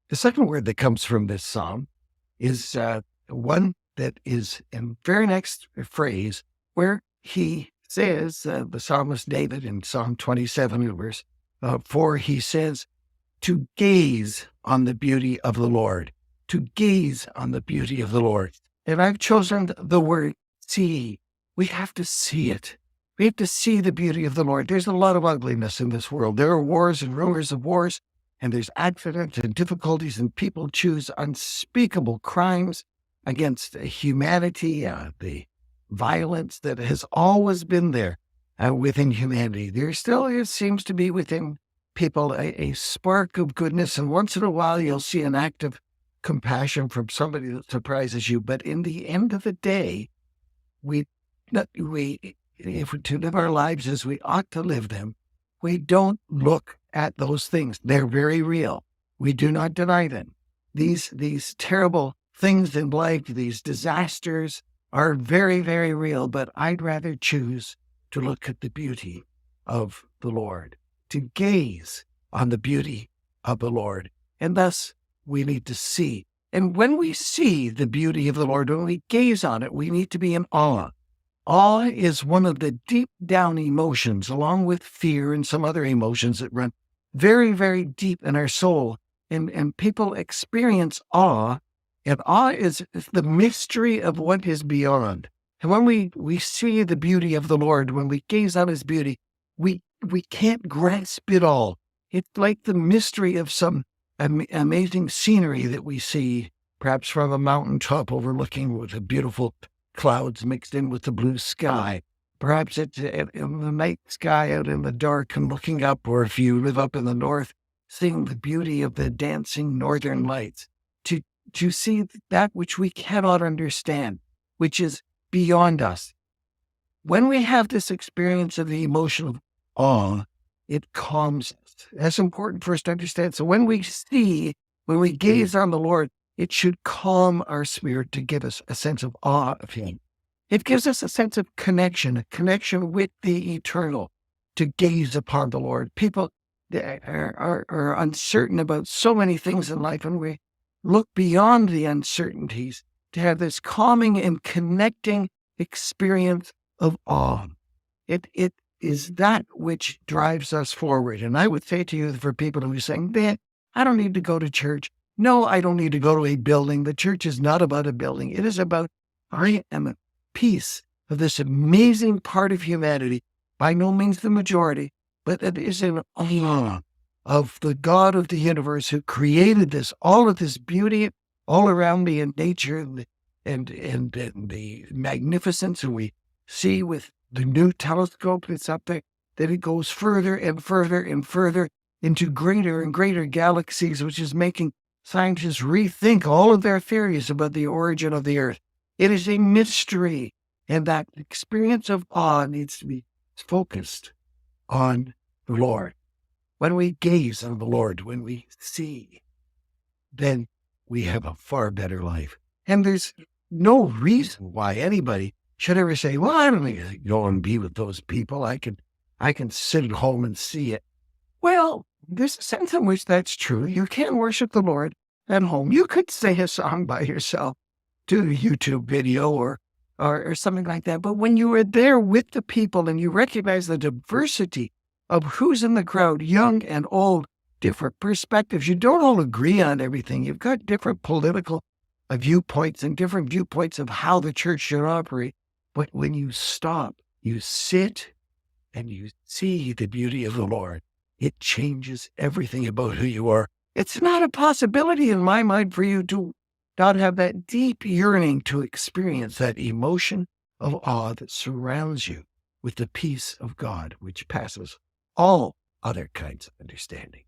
The second word that comes from this psalm is one that is in the very next phrase where he says, the psalmist David in Psalm 27, verse 4, he says, to gaze on the beauty of the Lord, to gaze on the beauty of the Lord. And I've chosen the word see. We have to see it. We have to see the beauty of the Lord. There's a lot of ugliness in this world. There are wars and rumors of wars, and there's accidents and difficulties, and people choose unspeakable crimes against humanity, the violence that has always been there within humanity. There still seems to be within people a spark of goodness, and once in a while you'll see an act of compassion from somebody that surprises you. But in the end of the day, if we're to live our lives as we ought to live them, we don't look at those things. They're very real. We do not deny them. These terrible things in life, these disasters are very, very real, but I'd rather choose to look at the beauty of the Lord, to gaze on the beauty of the Lord. And thus we need to see. And when we see the beauty of the Lord, when we gaze on it, we need to be in awe. Awe is one of the deep down emotions, along with fear and some other emotions that run very, very deep in our soul. And people experience awe, and awe is the mystery of what is beyond. And when we see the beauty of the Lord, when we gaze on his beauty, we can't grasp it all. It's like the mystery of some amazing scenery that we see, perhaps from a mountaintop overlooking with the beautiful clouds mixed in with the blue sky. Perhaps it's in the night sky out in the dark and looking up, or if you live up in the north, seeing the beauty of the dancing northern lights. To see that which we cannot understand, which is beyond us. When we have this experience of the emotion of awe, it calms us. That's important for us to understand. So when we gaze on the Lord, it should calm our spirit to give us a sense of awe of him. It gives us a sense of connection, a connection with the eternal, to gaze upon the Lord. People are uncertain about so many things in life, and we look beyond the uncertainties to have this calming and connecting experience of awe. It is that which drives us forward. And I would say to you, for people who are saying, "Man, I don't need to go to church." No, I don't need to go to a building. The church is not about a building. It is about, I am a piece of this amazing part of humanity, by no means the majority, but it is in awe of the God of the universe who created this, all of this beauty all around me in nature and the magnificence. And we see with the new telescope that's up there that it goes further and further and further into greater and greater galaxies, which is making scientists rethink all of their theories about the origin of the Earth. It is a mystery, and that experience of awe needs to be focused on the Lord. When we gaze on the Lord, when we see, then we have a far better life. And there's no reason why anybody should ever say, "Well, I don't need to go and be with those people. I can sit at home and see it." Well, there's a sense in which that's true. You can worship the Lord at home. You could sing a song by yourself, do a YouTube video or something like that. But when you are there with the people and you recognize the diversity of who's in the crowd, young and old, different perspectives, you don't all agree on everything. You've got different political viewpoints and different viewpoints of how the church should operate. But when you stop, you sit and you see the beauty of the Lord, it changes everything about who you are. It's not a possibility in my mind for you to not have that deep yearning to experience that emotion of awe that surrounds you with the peace of God, which passes all other kinds of understanding.